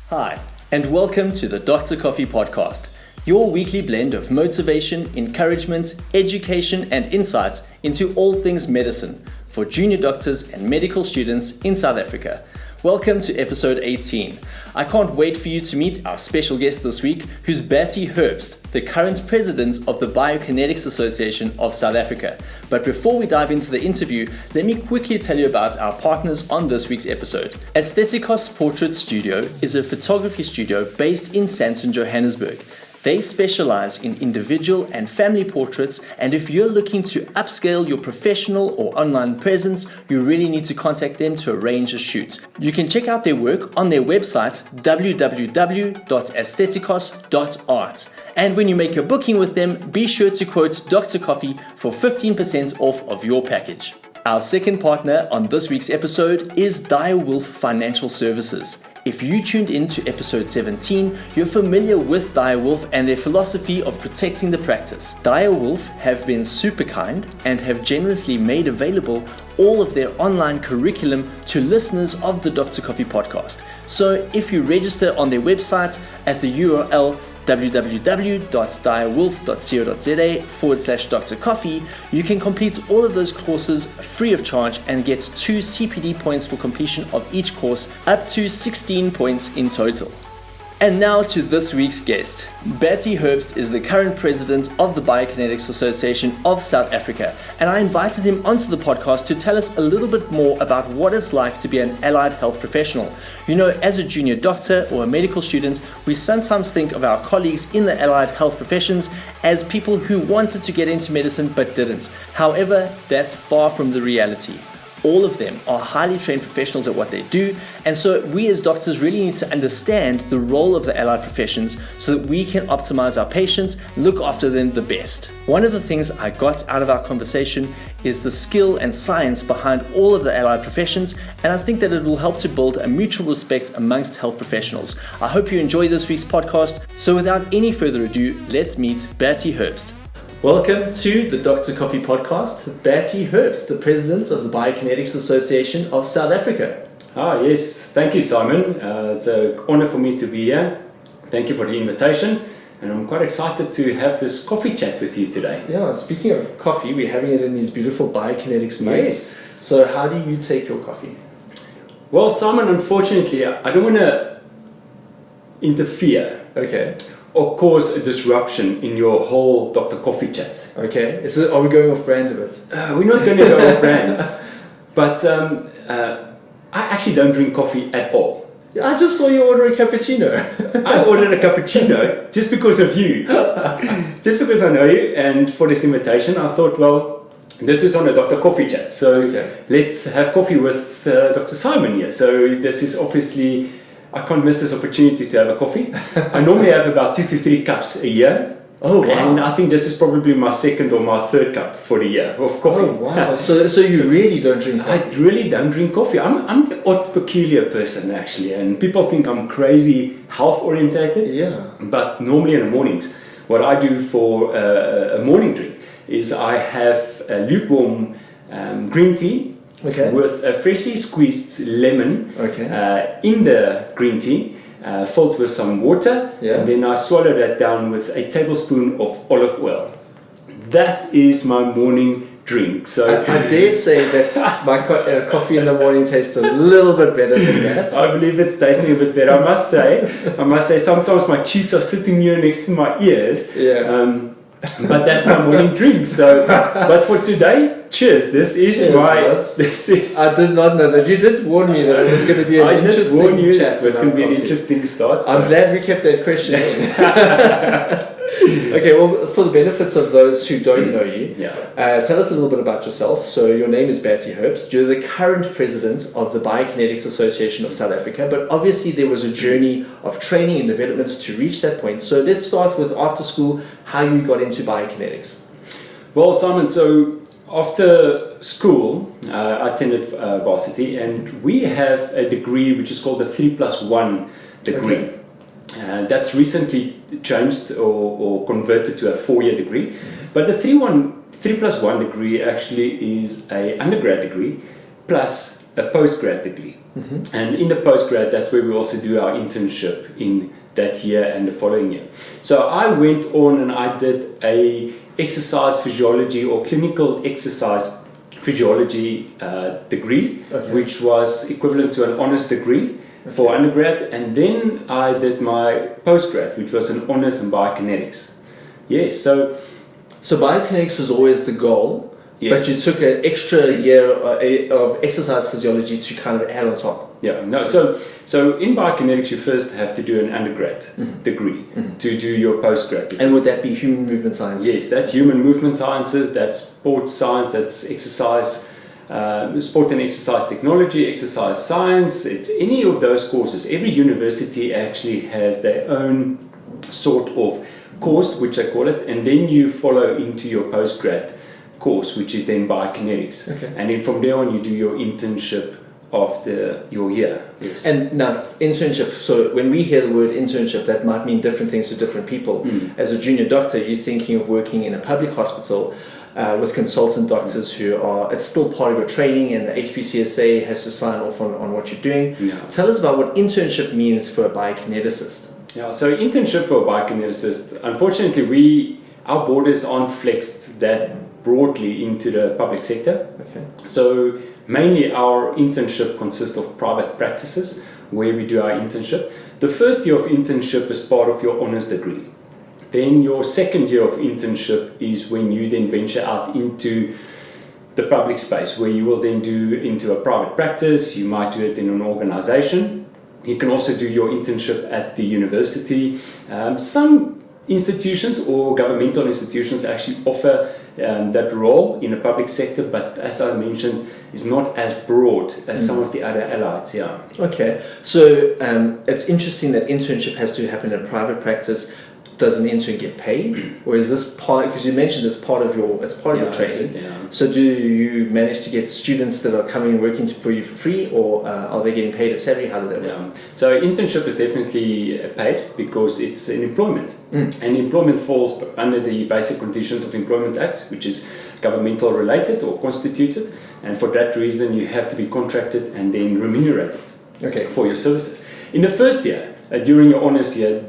Hi, and welcome to the Dr. Coffee Podcast, your weekly blend of motivation, encouragement, education, and insights into all things medicine for junior doctors and medical students in South Africa. Welcome to episode 18. I can't wait for you to meet our special guest this week, who's Bertie Herbst, the current president of the Biokinetics Association of South Africa. But before we dive into the interview, let me quickly tell you about our partners on this week's episode. Aestheticos Portrait Studio is a photography studio based in Sandton, Johannesburg. They specialize in individual and family portraits, and if you're looking to upscale your professional or online presence, you really need to contact them to arrange a shoot. You can check out their work on their website www.aestheticos.art. And when you make a booking with them, be sure to quote Dr. Coffee for 15% off of your package. Our second partner on this week's episode is Direwolf Financial Services. If you tuned in to episode 17, you're familiar with Direwolf and their philosophy of protecting the practice. Direwolf have been super kind and have generously made available all of their online curriculum to listeners of the Dr. Coffee podcast. So if you register on their website at the URL www.direwolf.co.za/Dr. Coffee, you can complete all of those courses free of charge and get 2 CPD points for completion of each course, up to 16 points in total. And now to this week's guest. Bertie Herbst is the current president of the Biokinetics Association of South Africa, and I invited him onto the podcast to tell us a little bit more about what it's like to be an allied health professional. You know, as a junior doctor or a medical student, we sometimes think of our colleagues in the allied health professions as people who wanted to get into medicine but didn't. However, that's far from the reality. All of them are highly trained professionals at what they do, and so we as doctors really need to understand the role of the allied professions so that we can optimize our patients and look after them the best. One of the things I got out of our conversation is the skill and science behind all of the allied professions, and I think that it will help to build a mutual respect amongst health professionals. I hope you enjoy this week's podcast, so without any further ado, let's meet Bertie Herbst. Welcome to the Dr. Coffee Podcast, Bertie Herbst, the President of the Biokinetics Association of South Africa. Yes, thank you, Simon. It's an honor for me to be here. Thank you for the invitation, and I'm quite excited to have this coffee chat with you today. Yeah, speaking of coffee, we're having it in these beautiful Biokinetics mugs. Yes. So how do you take your coffee? Well, Simon, unfortunately, I don't want to interfere. Okay. Or cause a disruption in your whole Dr. Coffee chat. Okay, are we going off brand a bit? We're not going to go off brand, but I actually don't drink coffee at all. I just saw you order a cappuccino. I ordered a cappuccino just because of you, just because I know you, and for this invitation I thought, well, this is on a Dr. Coffee chat, so let's have coffee with Dr. Simon here. So this is obviously, I can't miss this opportunity to have a coffee. I normally have about 2 to 3 cups a year. Oh, wow. And I think this is probably my second or my third cup for the year of coffee. Oh, wow. So you really don't drink coffee? I really don't drink coffee. I'm the odd, peculiar person, actually. And people think I'm crazy health-orientated. Yeah. But normally in the mornings, what I do for a morning drink is I have a lukewarm green tea. Okay. With a freshly squeezed lemon in the green tea, filled with some water, and then I swallow that down with a tablespoon of olive oil. That is my morning drink. So I dare say that my coffee in the morning tastes a little bit better than that. I believe it's tasting a bit better. I must say, sometimes my cheeks are sitting here next to my ears. Yeah. But that's my morning drink. So, but for today, cheers. This is. I did not know that. You did warn me that it was going to be an interesting chat. It was going to be an interesting start. I'm glad we kept that question in. Okay, well, for the benefits of those who don't know you, tell us a little bit about yourself. So your name is Bertie Herbst. You're the current president of the Biokinetics Association of South Africa, but obviously there was a journey of training and development to reach that point. So let's start with after school, how you got into biokinetics. Well, Simon, so after school, I attended varsity, and we have a degree which is called the 3+1 degree. Okay. That's recently changed or converted to a 4-year degree. But the 3+1 degree actually is an undergrad degree plus a postgrad degree. And in the postgrad, that's where we also do our internship in that year and the following year. So I went on and I did a exercise physiology or clinical exercise physiology degree, which was equivalent to an honours degree for undergrad, and then I did my postgrad, which was an honours in biokinetics. Yes, so biokinetics was always the goal, yes. but you took an extra year of exercise physiology to kind of add on top. Yeah, no. So in biokinetics, you first have to do an undergrad degree to do your postgrad degree. And would that be human movement sciences? Yes, that's human movement sciences, that's sports science, that's exercise, sport and exercise technology, exercise science. It's any of those courses. Every university actually has their own sort of course, which I call it, and then you follow into your postgrad course, which is then biokinetics. And then from there on, you do your internship after your year. Yes. And now internship, so when we hear the word internship, that might mean different things to different people. As a junior doctor, you're thinking of working in a public hospital with consultant doctors who are, it's still part of your training, and the HPCSA has to sign off on what you're doing. Tell us about what internship means for a biokineticist. Yeah, so internship for a biokineticist, unfortunately our borders aren't flexed that broadly into the public sector. So mainly our internship consists of private practices where we do our internship. The first year of internship is part of your honours degree. Then your second year of internship is when you then venture out into the public space, where you will then do into a private practice. You might do it in an organisation. You can also do your internship at the university. Some institutions or governmental institutions actually offer that role in the public sector, but as I mentioned, is not as broad as some of the other allies. Okay, so it's interesting that internship has to happen in a private practice. Does an intern get paid, or is this part? Because you mentioned it's part of your training. So do you manage to get students that are coming and working for you for free, or are they getting paid a salary? How does that work? So internship is definitely paid because it's an employment, and employment falls under the Basic Conditions of Employment Act, which is governmental related or constituted, and for that reason you have to be contracted and then remunerated for your services. In the first year, during your honours year,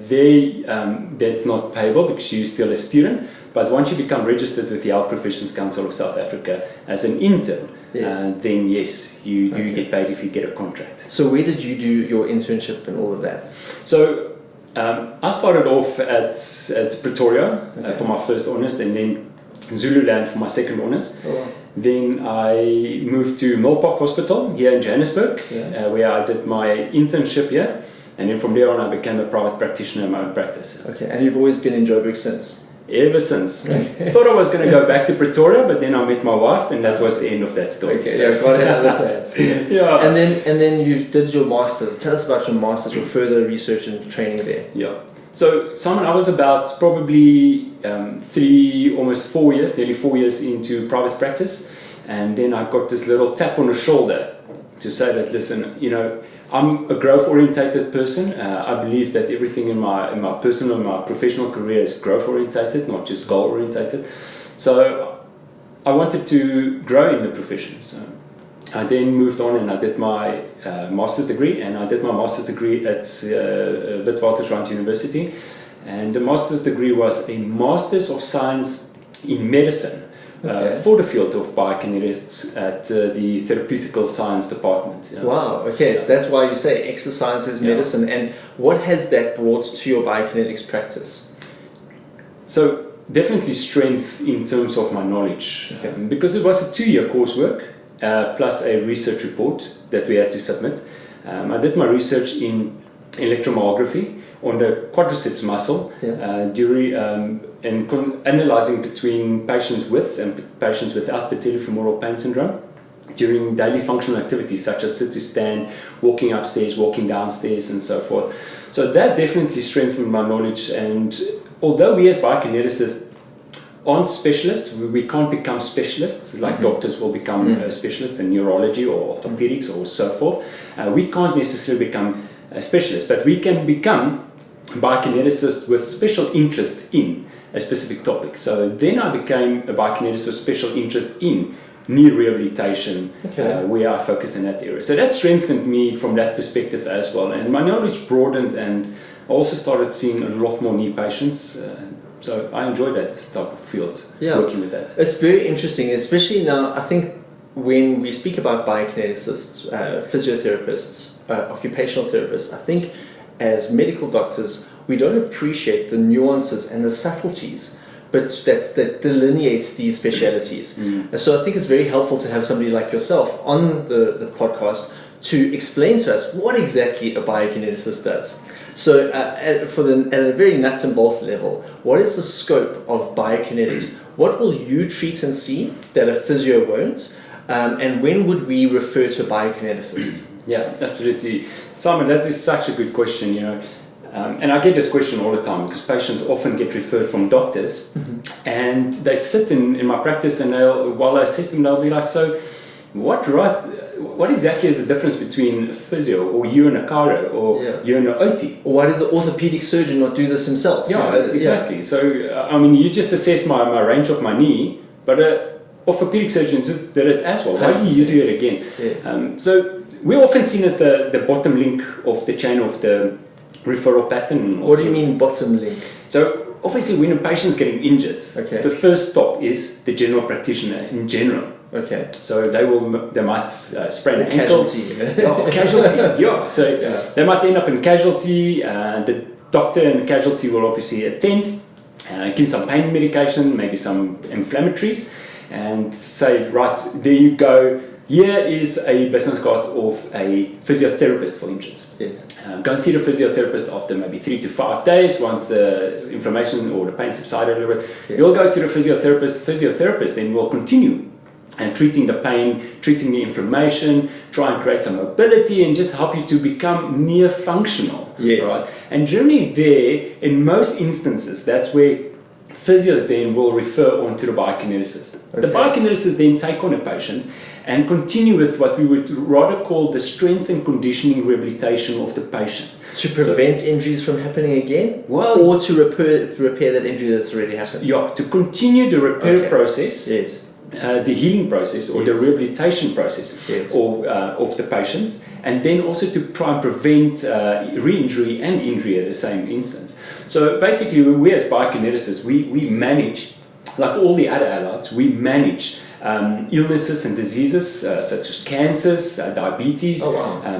that's not payable because you're still a student. But once you become registered with the Health Professions Council of South Africa as an intern, then yes, you do get paid if you get a contract. So where did you do your internship and all of that? So I started off at Pretoria for my first honours, and then Zululand for my second honours. Then I moved to Milpark Hospital here in Johannesburg, where I did my internship here. And then from there on, I became a private practitioner in my own practice. And you've always been in Joburg since? Ever since. I thought I was going to go back to Pretoria, but then I met my wife, and that was the end of that story. God had other plans. And then you did your masters. Tell us about your masters, your further research and training there. So Simon, I was about probably almost 4 years, nearly 4 years into private practice, and then I got this little tap on the shoulder to say that, listen, I'm a growth-orientated person. I believe that everything in my personal and my professional career is growth-orientated, not just goal-orientated. So I wanted to grow in the profession. So I then moved on and I did my master's degree, and I did my master's degree at Witwatersrand University. And the master's degree was a Master's of Science in Medicine. For the field of biokinetics at the Therapeutical Science Department. Wow, that's why you say exercise is medicine. And what has that brought to your biokinetics practice? So definitely strength in terms of my knowledge, because it was a 2-year coursework plus a research report that we had to submit. I did my research in electromyography on the quadriceps muscle analyzing between patients with and patients without patellofemoral pain syndrome during daily functional activities such as sit to stand, walking upstairs, walking downstairs, and so forth. So that definitely strengthened my knowledge. And although we as biokineticists aren't specialists, we can't become specialists like doctors will become specialists in neurology or orthopedics or so forth. We can't necessarily become a specialist, but we can become biokineticists with special interest in a specific topic. So then I became a biokineticist with special interest in knee rehabilitation, where I focus in that area. So that strengthened me from that perspective as well. And my knowledge broadened, and I also started seeing a lot more knee patients. So I enjoy that type of field, working with that. It's very interesting, especially now, I think, when we speak about biokineticists, physiotherapists, occupational therapists, I think as medical doctors, we don't appreciate the nuances and the subtleties but that delineates these specialities. And so I think it's very helpful to have somebody like yourself on the podcast to explain to us what exactly a biokineticist does. So at a very nuts and bolts level, what is the scope of biokinetics? What will you treat and see that a physio won't? And when would we refer to a biokineticist? Yeah, absolutely. Simon, that is such a good question, and I get this question all the time because patients often get referred from doctors, and they sit in my practice, and while I assess them, they'll be like, so what exactly is the difference between a physio or you and a chiro or you and an OT? Or why did the orthopedic surgeon not do this himself? Yeah, exactly. So, you just assessed my range of my knee, but orthopedic surgeons just did it as well. Why do you do it again? Yes. So we're often seen as the bottom link of the chain of the referral pattern. What do you mean bottom link? So obviously when a patient's getting injured, the first stop is the general practitioner in general. Okay. So they might sprain an ankle. Casualty. So they might end up in casualty. The doctor in casualty will obviously attend, give some pain medication, maybe some inflammatories, and say, right, there you go. Here is a business card of a physiotherapist for injuries. Yes. Go and see the physiotherapist after maybe 3 to 5 days once the inflammation or the pain subsided a little bit. Yes. You'll go to the physiotherapist. The physiotherapist then will continue and treating the pain, treating the inflammation, try and create some mobility and just help you to become near functional. Yes. Right? And generally there, in most instances, that's where physios then will refer on to the biokineticist. Okay. The biokineticist then take on a patient and continue with what we would rather call the strength and conditioning rehabilitation of the patient. To prevent injuries from happening again? Or to repair that injury that's already happened? Yeah, to continue the repair process. Yes. The healing process or the rehabilitation process of the patient, and then also to try and prevent re-injury and injury at the same instance. So basically, we as biokineticists, we manage, like all the other allies, we manage illnesses and diseases such as cancers, diabetes,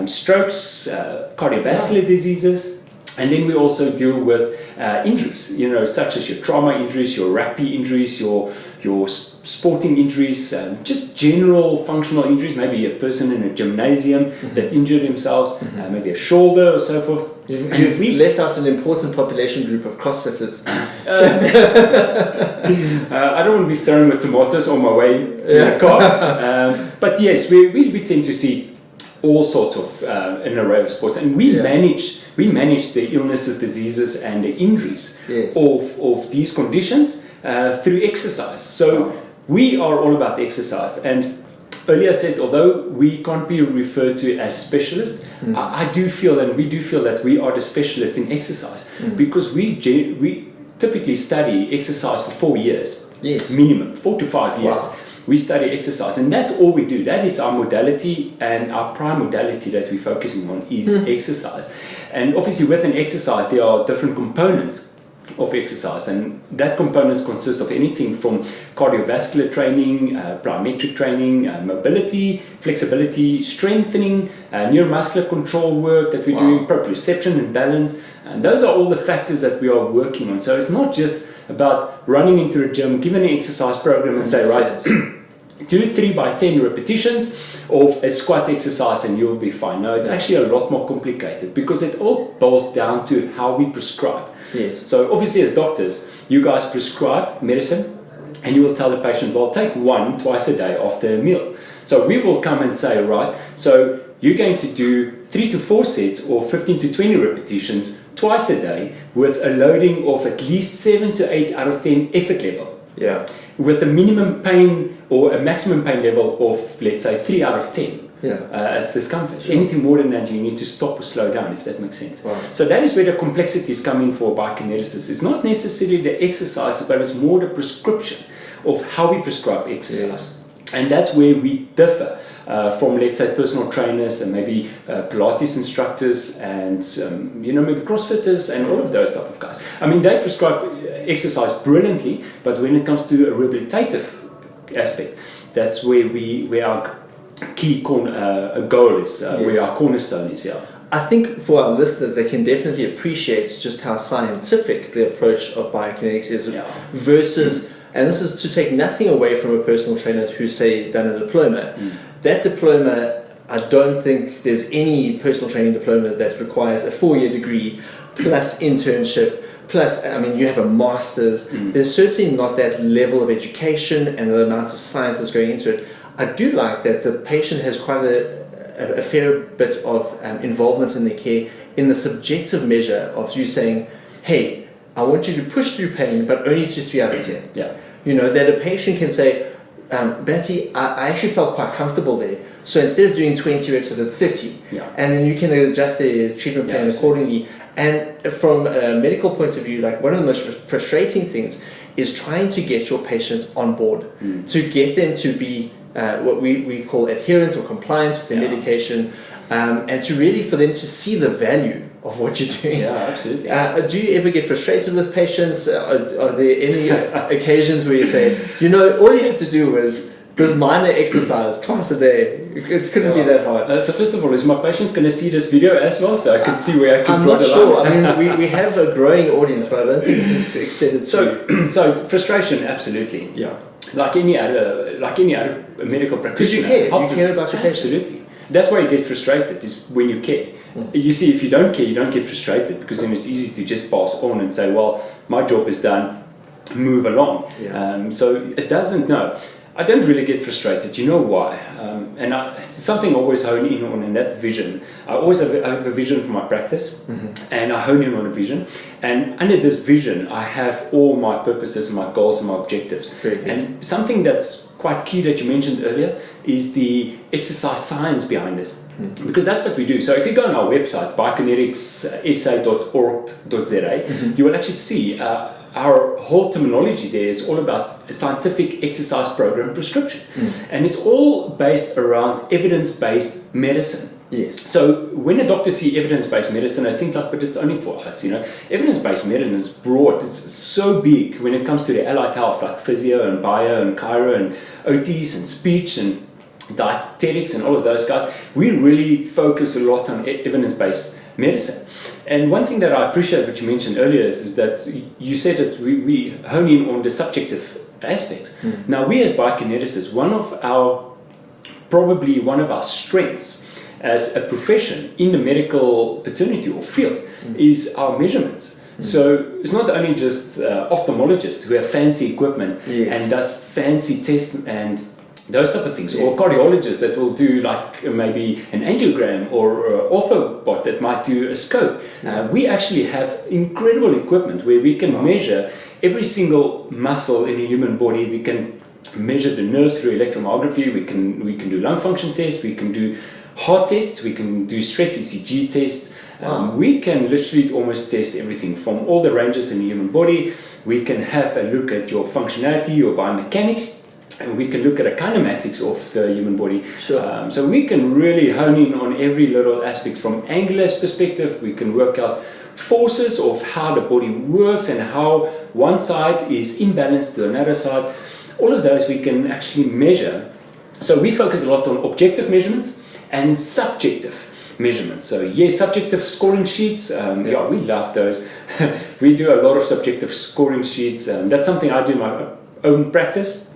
strokes, cardiovascular diseases, and then we also deal with injuries, such as your trauma injuries, your rugby injuries, your sporting injuries, just general functional injuries, maybe a person in a gymnasium that injured themselves, maybe a shoulder or so forth. You've left out an important population group of CrossFitters. I don't want to be thrown with tomatoes on my way to the car. But yes, we tend to see all sorts of an array of sports, and we manage the illnesses, diseases, and the injuries of these conditions through exercise. So we are all about exercise. And earlier I said, although we can't be referred to as specialists, I do feel, and we do feel, that we are the specialists in exercise because we typically study exercise for 4 years, minimum 4 to 5 years. Wow. We study exercise, and that's all we do. That is our modality, and our prime modality that we're focusing on is exercise. And obviously within exercise there are different components of exercise, and that components consist of anything from cardiovascular training, plyometric training, mobility, flexibility, strengthening, neuromuscular control work that we're doing, proprioception and balance, and those are all the factors that we are working on. So it's not just about running into a gym, give an exercise program and say, right, do 3 by 10 repetitions of a squat exercise and you'll be fine. No, it's actually a lot more complicated because it all boils down to how we prescribe. Yes. So obviously as doctors, you guys prescribe medicine and you will tell the patient, well, take 1 twice a day after a meal. So we will come and say, right, so you're going to do 3 to 4 sets or 15 to 20 repetitions twice a day with a loading of at least 7 to 8 out of 10 effort level. Yeah. With a minimum pain or a maximum pain level of, let's say, 3 out of 10. As discomfort. Sure. Anything more than that, you need to stop or slow down, if that makes sense. Wow. So that is where the complexities come in for biokineticists. It's not necessarily the exercise, but it's more the prescription of how we prescribe exercise. And that's where we differ from, let's say, personal trainers and maybe Pilates instructors and, maybe CrossFitters and all of those type of guys. I mean, they prescribe exercise brilliantly, but when it comes to a rehabilitative aspect, that's where our key goal is, where our cornerstone is, yeah. I think for our listeners, they can definitely appreciate just how scientific the approach of biokinetics is versus, and this is to take nothing away from a personal trainer who, say, done a diploma. That diploma, I don't think there's any personal training diploma that requires a 4-year degree plus internship. Plus, I mean, you have a master's. There's certainly not that level of education and the amount of science that's going into it. I do like that the patient has quite a fair bit of involvement in their care in the subjective measure of you saying, hey, I want you to push through pain, but only to 3 out of 10. Yeah. That a patient can say, Bertie, I actually felt quite comfortable there. So instead of doing 20 reps, I did 30. Yeah. And then you can adjust the treatment plan accordingly. And from a medical point of view, like one of the most frustrating things is trying to get your patients on board, to get them to be what we call adherent or compliant with their medication, and to really for them to see the value of what you're doing. Yeah, absolutely. Do you ever get frustrated with patients? Are there any occasions where you say, all you had to do was this minor exercise twice a day? It couldn't be that hard. So first of all, is my patients going to see this video as well, so I can see where I can I'm draw not the sure. line? I mean, we have a growing audience, but I don't think it's extended to... So frustration, absolutely. Yeah. Like any other medical practitioner. Because you care about your patient. Absolutely. That's why you get frustrated, is when you care. You see, if you don't care, you don't get frustrated, because then it's easy to just pass on and say, well, my job is done, move along. Yeah. So it doesn't, no. I don't really get frustrated. You know why? It's something I always hone in on, and that's vision. I always have a vision for my practice, and I hone in on a vision. And under this vision, I have all my purposes, my goals, and my objectives. And something that's quite key that you mentioned earlier is the exercise science behind this. Because that's what we do. So if you go on our website, biokinetics.org.za, you will actually see our whole terminology there is all about a scientific exercise program prescription. And it's all based around evidence-based medicine. Yes. So when a doctor sees evidence-based medicine, I think but it's only for us, Evidence-based medicine is broad. It's so big when it comes to the allied health, like physio and bio and chiro and OTs and speech and dietetics and all of those guys. We really focus a lot on evidence-based medicine. And one thing that I appreciate what you mentioned earlier is that you said that we hone in on the subjective aspects. Now, we as biokineticists, probably one of our strengths as a profession in the medical paternity or field is our measurements. So it's not only just ophthalmologists who have fancy equipment and does fancy tests and those type of things, or cardiologists that will do like maybe an angiogram, or orthobot that might do a scope. We actually have incredible equipment where we can measure every single muscle in a human body. We can measure the nerves through electromyography. We can do lung function tests. We can do heart tests. We can do stress ECG tests. We can literally almost test everything from all the ranges in the human body. We can have a look at your functionality, your biomechanics. And we can look at the kinematics of the human body. Sure. So we can really hone in on every little aspect from angular perspective. We can work out forces of how the body works and how one side is imbalanced to another side. All of those we can actually measure. So we focus a lot on objective measurements and subjective measurements. So yes, subjective scoring sheets, we love those. We do a lot of subjective scoring sheets. That's something I do in my own practice.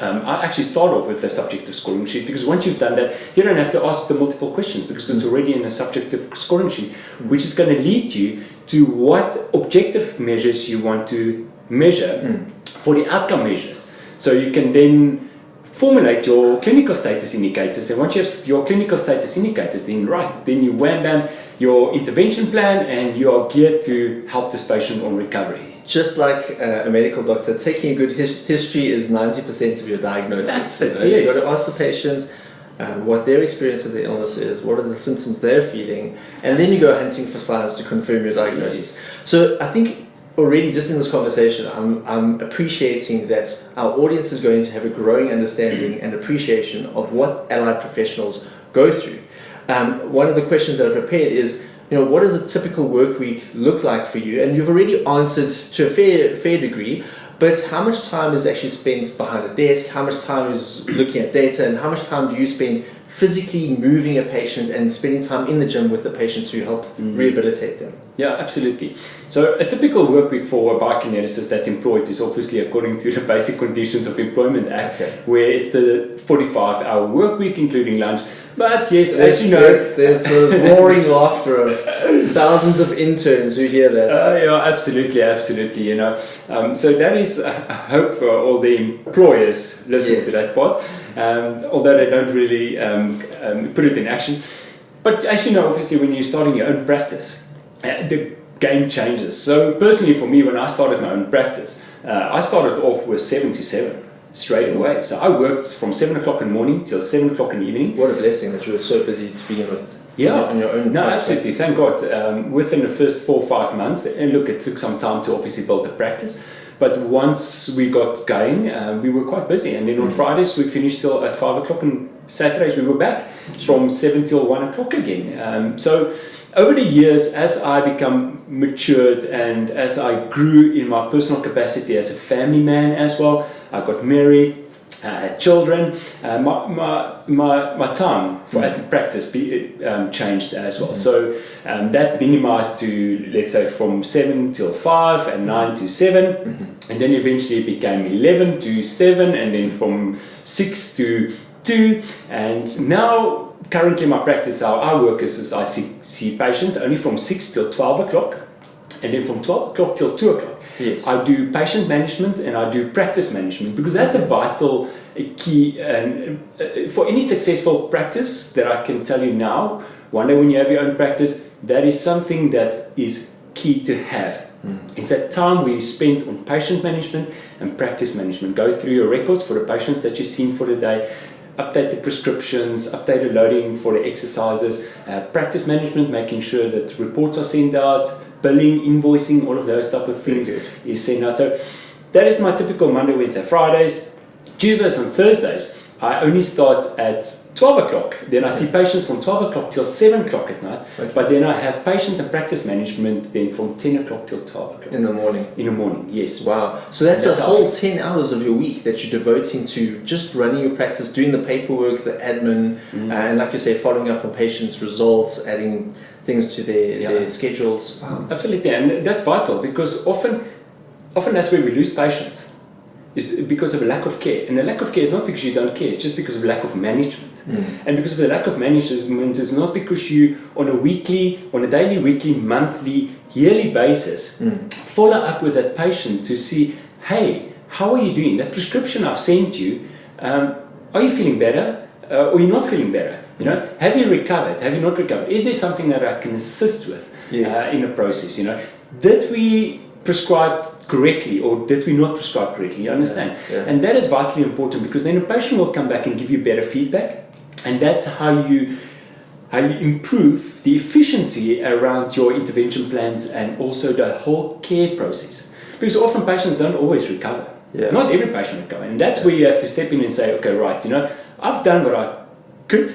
I actually start off with a subjective scoring sheet, because once you've done that, you don't have to ask the multiple questions, because it's already in a subjective scoring sheet, which is going to lead you to what objective measures you want to measure for the outcome measures. So you can then formulate your clinical status indicators, and once you have your clinical status indicators, then you wham bam your intervention plan, and you are geared to help this patient on recovery. Just like a medical doctor, taking a good history is 90% of your diagnosis. That's it, You've got to ask the patients what their experience of the illness is, what are the symptoms they're feeling, and then you go hunting for signs to confirm your diagnosis. So I think already just in this conversation, I'm appreciating that our audience is going to have a growing understanding and appreciation of what allied professionals go through. One of the questions that I've prepared is, what does a typical work week look like for you? And you've already answered to a fair degree, but how much time is actually spent behind a desk? How much time is looking at data? And how much time do you spend physically moving a patient and spending time in the gym with the patient to help rehabilitate them? Yeah, absolutely. So a typical work week for a biokineticist that's employed is obviously according to the Basic Conditions of Employment Act, where it's the 45-hour work week, including lunch. But yes, as you know, there's the roaring laughter of thousands of interns who hear that. Yeah, absolutely. So that is, I hope all the employers listen to that part, although they don't really put it in action. But as you know, obviously, when you're starting your own practice, the game changes. So personally, for me, when I started my own practice, I started off with 7 to 7. Straight away. So I worked from 7 o'clock in the morning till 7 o'clock in the evening. What a blessing that you were so busy to begin with. Yeah. On your own. No, absolutely. Thank God. Within the first 4 or 5 months, and look, it took some time to obviously build the practice. But once we got going, we were quite busy. And then on Fridays, we finished till at 5 o'clock, and Saturdays, we were back from 7 till 1 o'clock again. So over the years, as I become matured and as I grew in my personal capacity as a family man as well, I got married, had children, my time for practice changed as well. So that minimized to, let's say, from 7 till 5 and 9 to 7. And then eventually it became 11 to 7, and then from 6 to 2. And now, currently my practice, how I work is I see patients only from 6 till 12 o'clock, and then from 12 o'clock till 2 o'clock. Yes. I do patient management and I do practice management, because that's a vital key for any successful practice that I can tell you now. One day when you have your own practice, that is something that is key to have. It's that time where you spend on patient management and practice management. Go through your records for the patients that you've seen for the day, update the prescriptions, update the loading for the exercises, practice management, making sure that reports are sent out, billing, invoicing, all of those type of things is sent out. So that is my typical Monday, Wednesday, Fridays. Tuesdays and Thursdays, I only start at 12 o'clock. Then I see patients from 12 o'clock till 7 o'clock at night. But then I have patient and practice management then from 10 o'clock till 12 o'clock. In the morning? In the morning, yes. Wow. So that's a whole 10 hours of your week that you're devoting to just running your practice, doing the paperwork, the admin, and like you say, following up on patients' results, adding things to their schedules. Wow. Absolutely, and that's vital, because often that's where we lose patients. Is because of a lack of care. And the lack of care is not because you don't care, it's just because of lack of management. And because of the lack of management, it's not because you, on a daily, weekly, monthly, yearly basis, follow up with that patient to see, hey, how are you doing? That prescription I've sent you, are you feeling better? Or you're not feeling better? Have you recovered? Have you not recovered? Is there something that I can assist with in a process? Did we prescribe correctly, or did we not prescribe correctly? You understand? And that is vitally important, because then the patient will come back and give you better feedback, and that's how you improve the efficiency around your intervention plans and also the whole care process. Because often patients don't always recover. Not every patient recovers, and that's where you have to step in and say, okay, right, I've done what I could.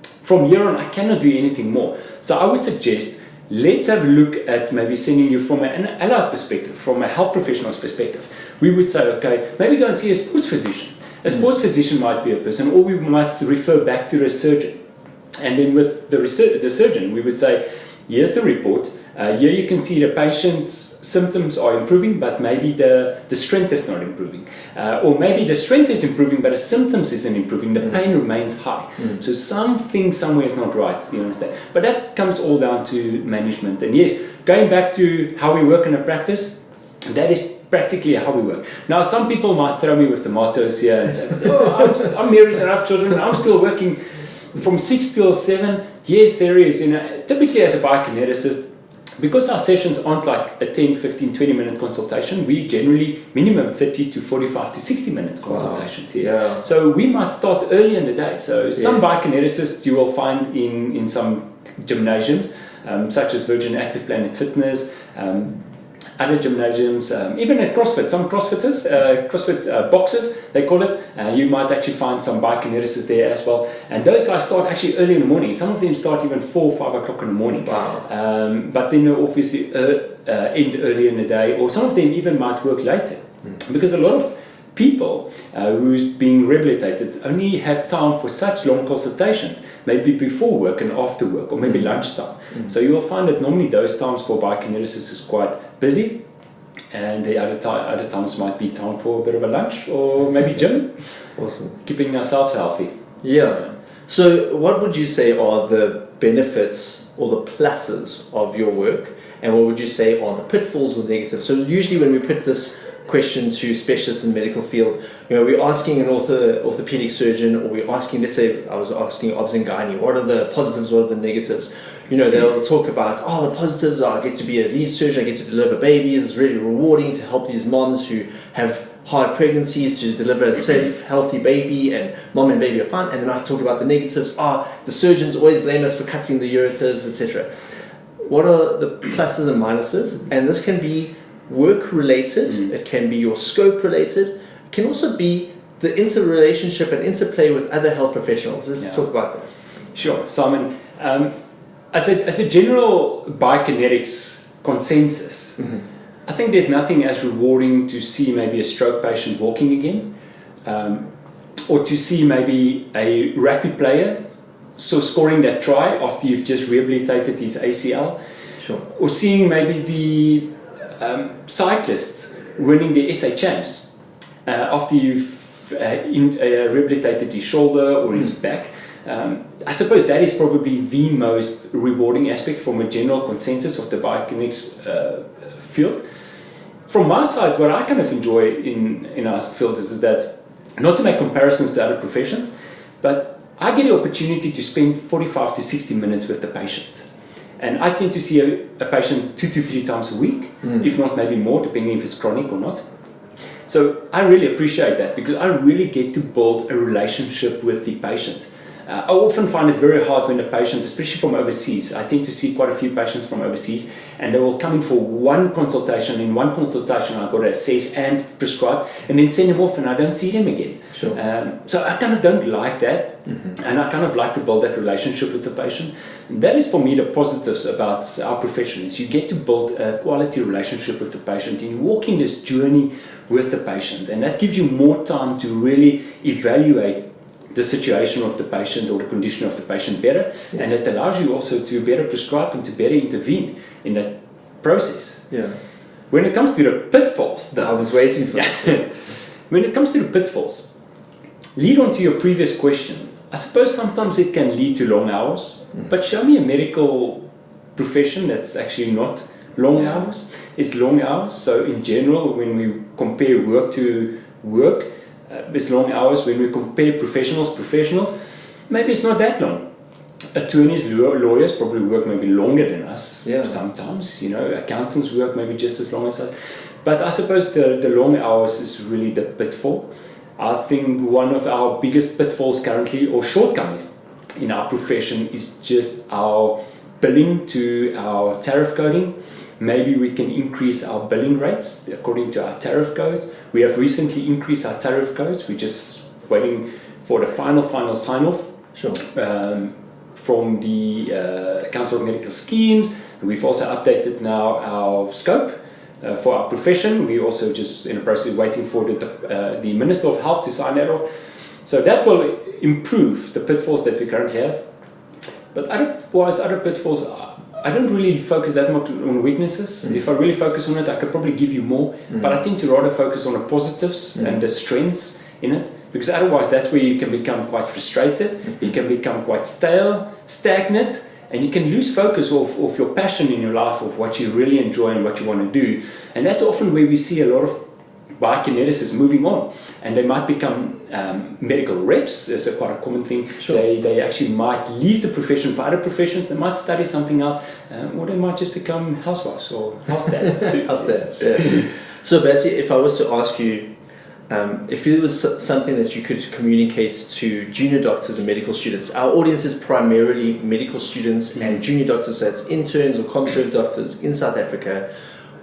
From here on, I cannot do anything more. So I would suggest, let's have a look at maybe sending you from an allied perspective, from a health professional's perspective. We would say, okay, maybe go and see a sports physician. A sports physician might be a person, or we might refer back to a surgeon. And then with the surgeon, we would say, here's the report. Here you can see the patient's symptoms are improving, but maybe the strength is not improving. Or maybe the strength is improving, but the symptoms isn't improving. The pain remains high. So something somewhere is not right, you understand? But that comes all down to management. And yes, going back to how we work in a practice, that is practically how we work. Now, some people might throw me with tomatoes here and say, I'm married and I have children, and I'm still working from 6 till 7. Yes, there is. Typically as a biokineticist, because our sessions aren't like a 10, 15, 20-minute consultation, we generally minimum 30 to 45 to 60-minute consultations. Yes. Yeah. So we might start early in the day. So some biokineticists you will find in some gymnasiums, such as Virgin Active Planet Fitness, other gymnasiums, even at CrossFit, some CrossFitters, CrossFit boxes, they call it, you might actually find some biokineticists there as well. And those guys start actually early in the morning. Some of them start even 4 or 5 o'clock in the morning. Wow. But then obviously end early in the day, or some of them even might work later. Because a lot of people who's being rehabilitated only have time for such long consultations, maybe before work and after work, or maybe lunchtime. So you will find that normally those times for biokineticists is quite busy, and the other times might be time for a bit of a lunch or maybe gym. Awesome. Keeping ourselves healthy. Yeah. So what would you say are the benefits or the pluses of your work, and what would you say are the pitfalls or negatives? So usually when we put this question to specialists in the medical field, we're asking an orthopedic surgeon, or we're asking, let's say I was asking obs and gynae, what are the positives, what are the negatives? They'll talk about, the positives are I get to be a lead surgeon, I get to deliver babies, it's really rewarding to help these moms who have hard pregnancies to deliver a safe, healthy baby, and mom and baby are fine. And then I talk about the negatives, the surgeons always blame us for cutting the ureters, etc. What are the pluses and minuses? And this can be work related, it can be your scope related, it can also be the interrelationship and interplay with other health professionals. Let's talk about that. Sure, Simon. As a general biokinetics consensus, I think there's nothing as rewarding to see maybe a stroke patient walking again, or to see maybe a rugby player scoring that try after you've just rehabilitated his ACL, or seeing maybe the cyclists winning the SA champs after you've rehabilitated his shoulder or his back. I suppose that is probably the most rewarding aspect from a general consensus of the biokinetics field. From my side, what I kind of enjoy in our field is that, not to make comparisons to other professions, but I get the opportunity to spend 45 to 60 minutes with the patient. And I tend to see a patient 2 to 3 times a week, if not maybe more, depending if it's chronic or not. So I really appreciate that, because I really get to build a relationship with the patient. I often find it very hard when a patient, especially from overseas, I tend to see quite a few patients from overseas, and they will come in for one consultation. In one consultation, I've got to assess and prescribe, and then send them off, and I don't see them again. Sure. So I kind of don't like that, and I kind of like to build that relationship with the patient. That is for me the positives about our profession, is you get to build a quality relationship with the patient, and you walk in this journey with the patient, and that gives you more time to really evaluate the situation of the patient or the condition of the patient better, and it allows you also to better prescribe and to better intervene in that process. Yeah. When it comes to the pitfalls, I was waiting for this. When it comes to the pitfalls, lead on to your previous question. I suppose sometimes it can lead to long hours, but show me a medical profession that's actually not long hours. It's long hours. So in general, when we compare work to work, it's long hours. When we compare professionals, maybe it's not that long. Attorneys, lawyers probably work maybe longer than us sometimes. Accountants work maybe just as long as us. But I suppose the long hours is really the pitfall. I think one of our biggest pitfalls currently, or shortcomings in our profession, is just our billing to our tariff coding. Maybe we can increase our billing rates according to our tariff codes. We have recently increased our tariff codes. We're just waiting for the final sign-off from the Council of Medical Schemes. We've also updated now our scope for our profession. We're also just in the process of waiting for the Minister of Health to sign that off. So that will improve the pitfalls that we currently have. But other pitfalls, I don't really focus that much on weaknesses. If I really focus on it, I could probably give you more. But I tend to rather focus on the positives and the strengths in it, because otherwise that's where you can become quite frustrated, you can become quite stale, stagnant, and you can lose focus of your passion in your life, of what you really enjoy and what you want to do. And that's often where we see a lot of biokineticists moving on, and they might become medical reps. It's quite a common thing. They actually might leave the profession for other professions. They might study something else, or they might just become housewives or house dads. So Bertie, if I was to ask you, if it was something that you could communicate to junior doctors and medical students, our audience is primarily medical students and junior doctors, so that's interns or conserve doctors in South Africa.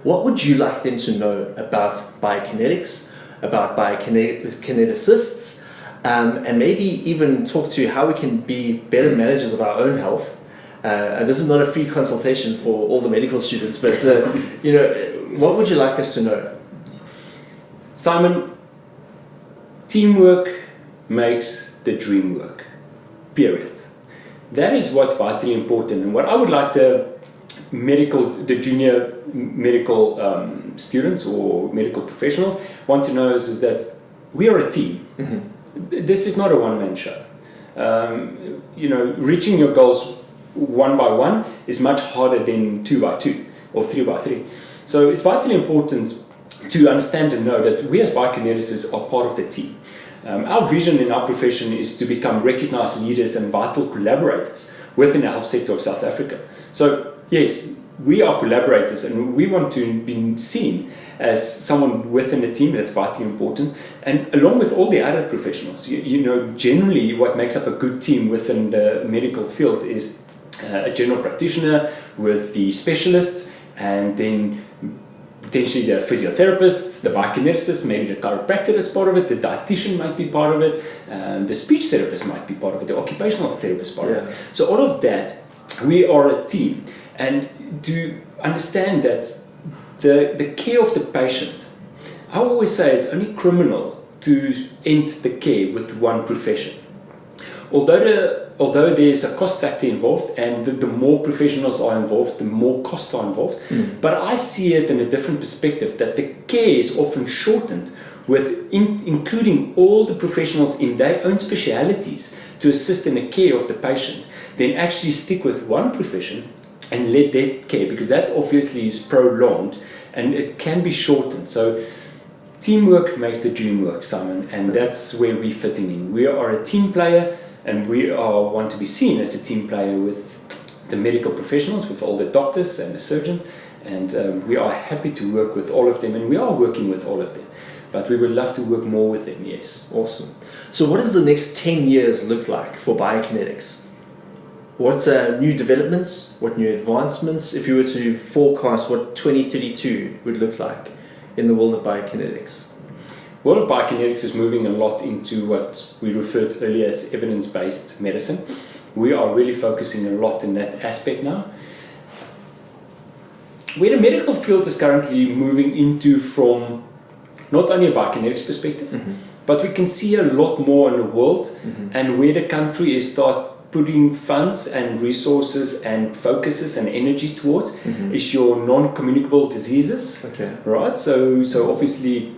what would you like them to know about biokinetics, about biokineticists, and maybe even talk to how we can be better managers of our own health? And this is not a free consultation for all the medical students, but what would you like us to know? Simon, teamwork makes the dream work. Period. That is what's vitally important, and what I would like the junior medical students or medical professionals want to know is that we are a team. Mm-hmm. This is not a one-man show. Reaching your goals one by one is much harder than 2 by 2 or 3 by 3. So it's vitally important to understand and know that we as biokineticists are part of the team. Our vision in our profession is to become recognized leaders and vital collaborators within the health sector of South Africa. So yes, we are collaborators and we want to be seen as someone within the team. That's vitally important. And along with all the other professionals, generally what makes up a good team within the medical field is a general practitioner with the specialists, and then potentially the physiotherapists, the biokineticists, maybe the chiropractor is part of it, the dietitian might be part of it, the speech therapist might be part of it, the occupational therapist part of it. So all of that, we are a team. And to understand that the care of the patient, I always say it's only criminal to end the care with one profession. Although there's a cost factor involved, and the more professionals are involved, the more costs are involved. But I see it in a different perspective, that the care is often shortened with including all the professionals in their own specialities to assist in the care of the patient, then actually stick with one profession and let that care, because that obviously is prolonged and it can be shortened. So teamwork makes the dream work, Simon, and that's where we're fitting in. We are a team player, and we want to be seen as a team player with the medical professionals, with all the doctors and the surgeons, and we are happy to work with all of them, and we are working with all of them. But we would love to work more with them, yes. Awesome. So what does the next 10 years look like for biokinetics? What new developments, what new advancements, if you were to forecast what 2032 would look like in the world of biokinetics? The world of biokinetics is moving a lot into what we referred earlier as evidence-based medicine. We are really focusing a lot in that aspect now. Where the medical field is currently moving into from not only a biokinetics perspective, but we can see a lot more in the world, and where the country is putting funds and resources and focuses and energy towards is your non-communicable diseases. Right? So obviously,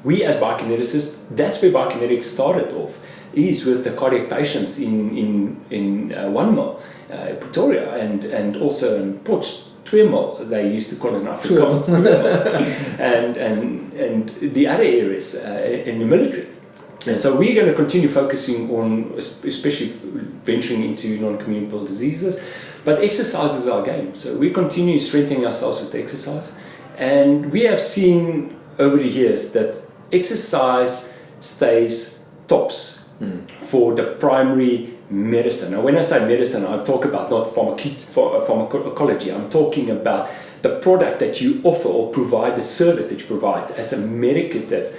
we as biokineticists, that's where biokinetics started off, is with the cardiac patients in 1 mil, Pretoria, and also in Port Tweemaal, they used to call it in Afrikaans, and the other areas in the military. And so we're going to continue focusing on, especially venturing into non-communicable diseases, but exercise is our game. So we continue strengthening ourselves with exercise, and we have seen over the years that exercise stays tops for the primary medicine. Now, when I say medicine, I talk about not pharmacology. I'm talking about the product that you offer or provide, the service that you provide as a medicative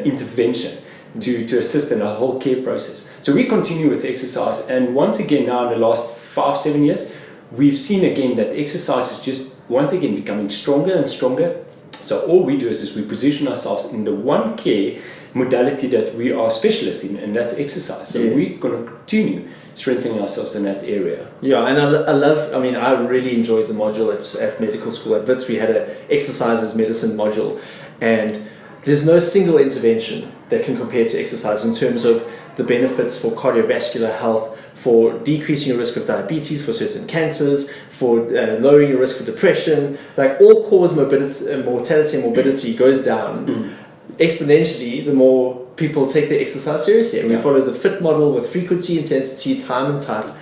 intervention to assist in the whole care process. So we continue with exercise, and once again now in the last 5-7 years, we've seen again that exercise is just once again becoming stronger and stronger. So all we do is we position ourselves in the one care modality that we are specialists in, and that's exercise. So we're going to continue strengthening ourselves in that area. Yeah, and I really enjoyed the module at medical school at Wits. We had an exercise as medicine module, and there's no single intervention that can compare to exercise in terms of the benefits for cardiovascular health, for decreasing your risk of diabetes, for certain cancers, for lowering your risk for depression. Like all-cause mortality and morbidity goes down exponentially the more people take their exercise seriously. And we follow the FIT model with frequency, intensity, time and type.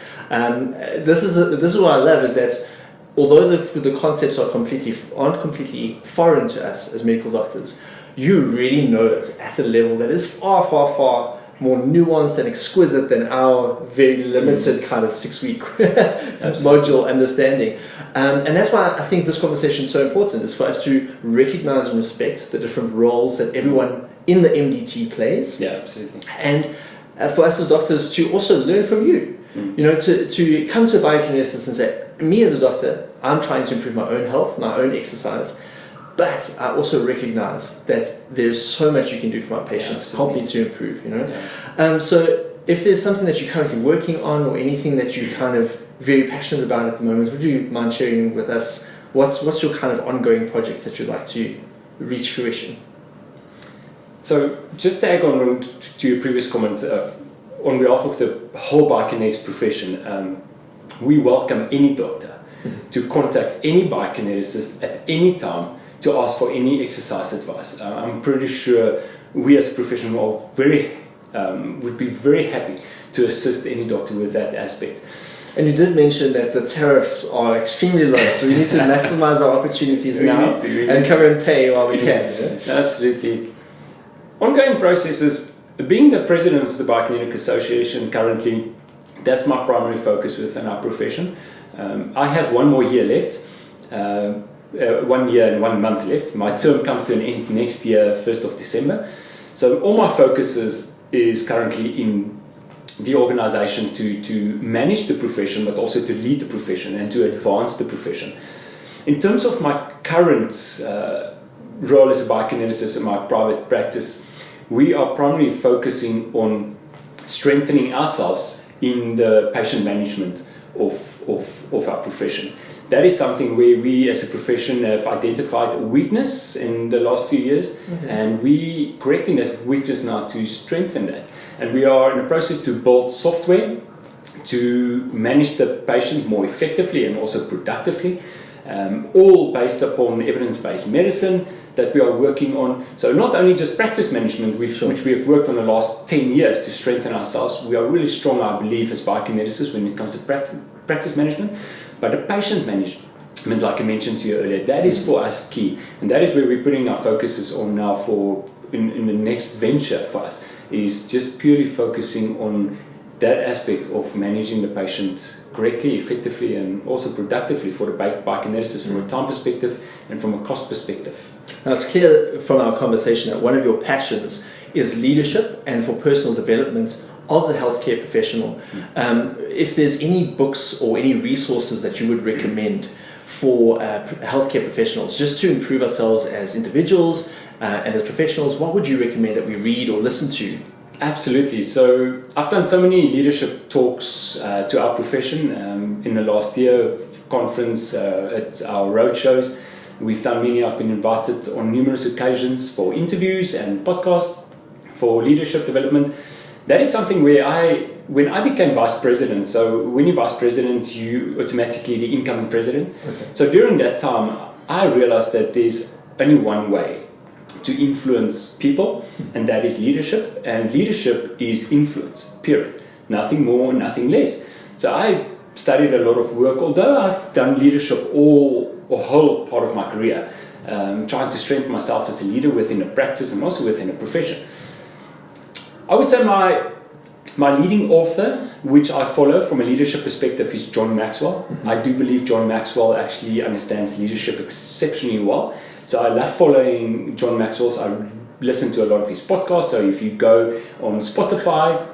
This is what I love, is that although the concepts aren't completely foreign to us as medical doctors, you really know it at a level that is far, far, far more nuanced and exquisite than our very limited kind of 6-week module understanding. And that's why I think this conversation is so important, is for us to recognize and respect the different roles that everyone in the MDT plays. Yeah, absolutely. And for us as doctors to also learn from you. You know, to come to a biokineticist and say, me as a doctor, I'm trying to improve my own health, my own exercise, but I also recognize that there's so much you can do for my patients, help me to improve, you know. Yeah. So if there's something that you're currently working on or anything that you're kind of very passionate about at the moment, would you mind sharing with us what's your kind of ongoing projects that you'd like to reach fruition? So just to add on to your previous comment, on behalf of the whole biokinetics profession, we welcome any doctor to contact any biokineticist at any time to ask for any exercise advice. I'm pretty sure we as a profession would be very happy to assist any doctor with that aspect. And you did mention that the tariffs are extremely low, so we need to maximize our opportunities now and come and pay while we can. Yeah? Absolutely. Ongoing processes. Being the president of the Biokinetic Association currently, that's my primary focus within our profession. I have 1 more year left, 1 year and 1 month left. My term comes to an end next year, 1st of December. So all my focus is currently in the organization to manage the profession, but also to lead the profession and to advance the profession. In terms of my current role as a biokineticist in my private practice, we are primarily focusing on strengthening ourselves in the patient management of our profession. That is something where we as a profession have identified a weakness in the last few years, and we correcting that weakness now to strengthen that. And we are in the process to build software to manage the patient more effectively and also productively, all based upon evidence-based medicine that we are working on. So not only just practice management, which we have worked on the last 10 years to strengthen ourselves. We are really strong, I believe, as biokineticists when it comes to practice management, but the patient management, like I mentioned to you earlier, that is for us key. And that is where we're putting our focuses on now in the next venture for us, is just purely focusing on that aspect of managing the patient correctly, effectively, and also productively for the biokineticist from a time perspective and from a cost perspective. Now, it's clear from our conversation that one of your passions is leadership and for personal development of the healthcare professional. If there's any books or any resources that you would recommend for healthcare professionals, just to improve ourselves as individuals and as professionals, what would you recommend that we read or listen to? Absolutely. So I've done so many leadership talks to our profession in the last year, conference, at our road shows. We've done many. I've been invited on numerous occasions for interviews and podcasts for leadership development. That is something where when I became vice president, so when you're vice president, you automatically the incoming president. Okay. So during that time, I realized that there's only one way to influence people, and that is leadership. And leadership is influence, period. Nothing more, nothing less. So I studied a lot of work, although I've done leadership a whole part of my career, trying to strengthen myself as a leader within a practice and also within a profession. I would say my leading author, which I follow from a leadership perspective, is John Maxwell. I do believe John Maxwell actually understands leadership exceptionally well. So I love following John Maxwell's. I listen to a lot of his podcasts. So if you go on Spotify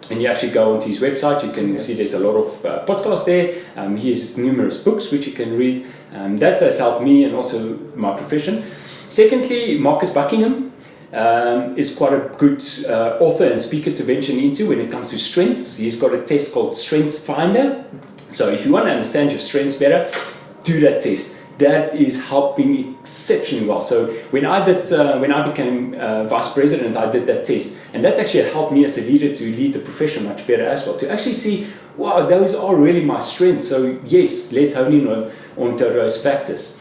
and you actually go onto his website, you can see there's a lot of podcasts there. He has numerous books which you can read. That has helped me and also my profession. Secondly, Marcus Buckingham is quite a good author and speaker to venture into when it comes to strengths. He's got a test called Strengths Finder. So if you want to understand your strengths better, do that test. That is helping exceptionally well. So when I became vice president, I did that test, and that actually helped me as a leader to lead the profession much better as well. To actually see, wow, those are really my strengths. So yes, let's hone in on those factors.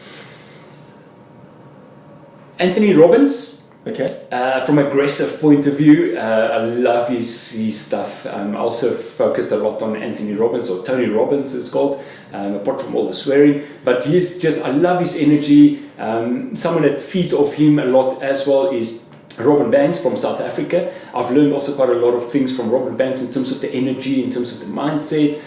Anthony Robbins. Okay. From an aggressive point of view, I love his stuff. I also focused a lot on Anthony Robbins, or Tony Robbins it's called, apart from all the swearing. But I love his energy. Someone that feeds off him a lot as well is Robin Banks from South Africa. I've learned also quite a lot of things from Robin Banks in terms of the energy, in terms of the mindset,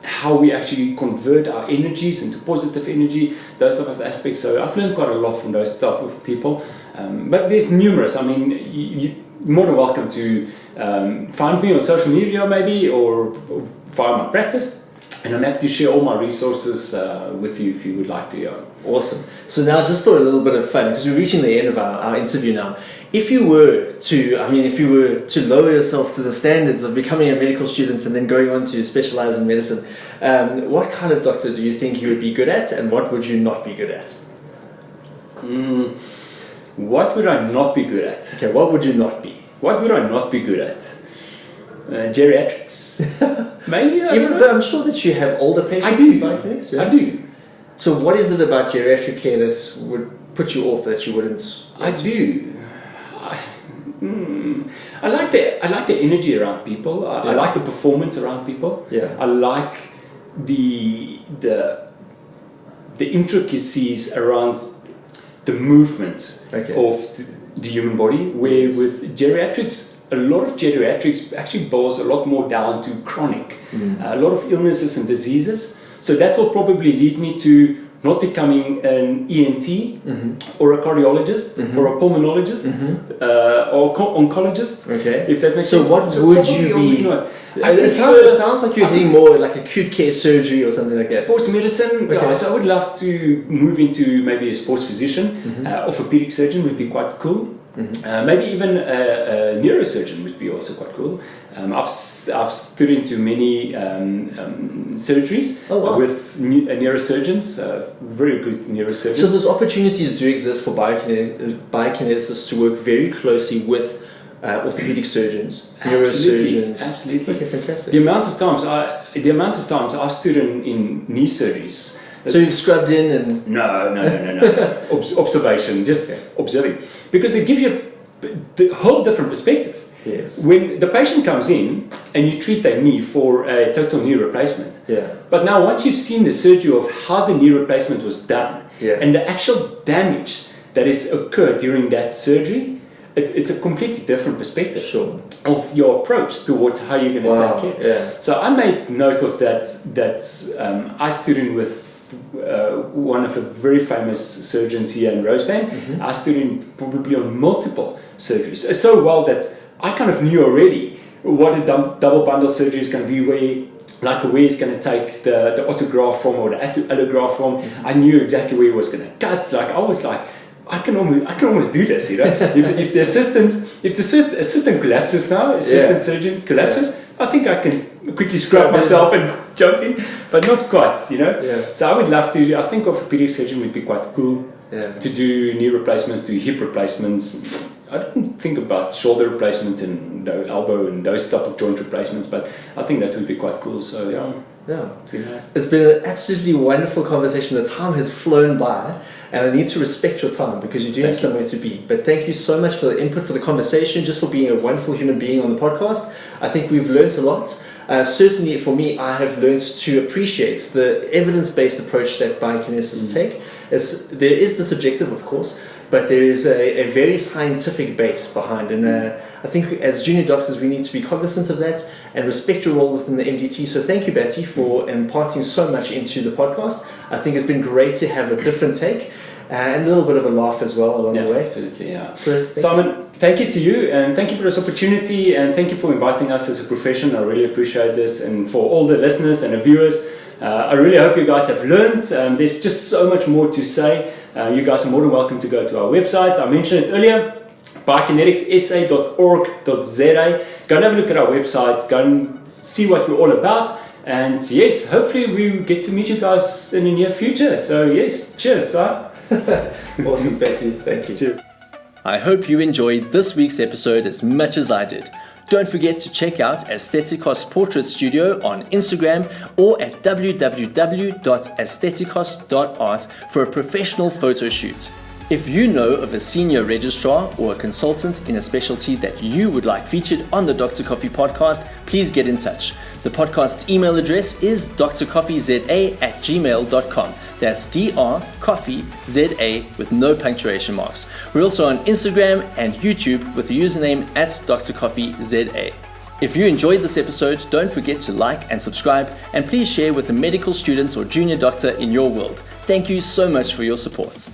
how we actually convert our energies into positive energy, those type of aspects. So I've learned quite a lot from those type of people. But there's numerous. I mean, you're more than welcome to find me on social media maybe, or via my practice. And I'm happy to share all my resources with you if you would like to. Awesome. So now, just for a little bit of fun, because we're reaching the end of our interview now, if you were to lower yourself to the standards of becoming a medical student and then going on to specialize in medicine, what kind of doctor do you think you would be good at, and what would you not be good at? What would I not be good at? Okay, what would you not be? What would I not be good at? Geriatrics. Maybe. Even though I'm sure that you have older patients. I do. In Biokinetics, yeah? I do. So what is it about geriatric care that would put you off, that you wouldn't? I do. I like the energy around people. I like the performance around people. Yeah. I like the intricacies around the movement of the human body. Where with geriatrics, a lot of geriatrics actually boils a lot more down to chronic, a lot of illnesses and diseases. So that will probably lead me to not becoming an ENT or a cardiologist or a pulmonologist or oncologist. Okay. If that makes so sense. What would you be? It sounds like you're being more like acute care surgery or something like that. Sports medicine. Yeah, so I would love to move into maybe a sports physician. Orthopedic surgeon would be quite cool. Maybe even a neurosurgeon would be also quite cool. I've stood into many surgeries with neurosurgeons, very good neurosurgeons. So those opportunities do exist for biokineticists to work very closely with orthopedic surgeons, neurosurgeons. Absolutely. Okay, fantastic. The amount of times I've stood in knee surgeries. So you've scrubbed in and... No. Observation, just observing. Because it gives you the whole different perspective. Yes. When the patient comes in and you treat their knee for a total knee replacement. Yeah. But now once you've seen the surgery of how the knee replacement was done and the actual damage that is occurred during that surgery, it's a completely different perspective of your approach towards how you're going to take care. Yeah. So I made note of that I stood in with one of the very famous surgeons here in Rosebank. I stood in probably on multiple surgeries. So well that I kind of knew already what a double bundle surgery is going to be, where it's going to take the autograft from or the allograft from. I knew exactly where he was going to cut. I was like, I can almost do this, if the assistant collapses now, surgeon collapses, I think I can quickly scrub myself and jump in, but not quite, So I would love to. I think orthopedic surgeon would be quite cool to do knee replacements, do hip replacements. I don't think about shoulder replacements and elbow and those type of joint replacements, but I think that would be quite cool. So it'd be nice. It's been an absolutely wonderful conversation. The time has flown by, and I need to respect your time because you do have somewhere to be. But thank you so much for the input, for the conversation, just for being a wonderful human being on the podcast. I think we've learned a lot. Certainly for me, I have learned to appreciate the evidence-based approach that biokineticists take. There is the subjective, of course, but there is a very scientific base behind, and I think as junior doctors we need to be cognizant of that and respect your role within the MDT. So thank you, Bertie, for imparting so much into the podcast. I think it's been great to have a different take and a little bit of a laugh as well along the way. Absolutely, yeah. So Simon, thank you to you, and thank you for this opportunity, and thank you for inviting us as a profession. I really appreciate this, and for all the listeners and the viewers, I really hope you guys have learned. There's just so much more to say. You guys are more than welcome to go to our website. I mentioned it earlier, biokineticssa.org.za. Go and have a look at our website, go and see what we're all about. And yes, hopefully we get to meet you guys in the near future. So yes, cheers, sir. Awesome, Bertie. Thank you. Cheers. I hope you enjoyed this week's episode as much as I did. Don't forget to check out Aestheticos Portrait Studio on Instagram or at www.aestheticos.art for a professional photo shoot. If you know of a senior registrar or a consultant in a specialty that you would like featured on the Dr. Coffee podcast, please get in touch. The podcast's email address is drcoffeeza@gmail.com. That's drcoffeeza with no punctuation marks. We're also on Instagram and YouTube with the username @drcoffeeza. If you enjoyed this episode, don't forget to like and subscribe, and please share with a medical student or junior doctor in your world. Thank you so much for your support.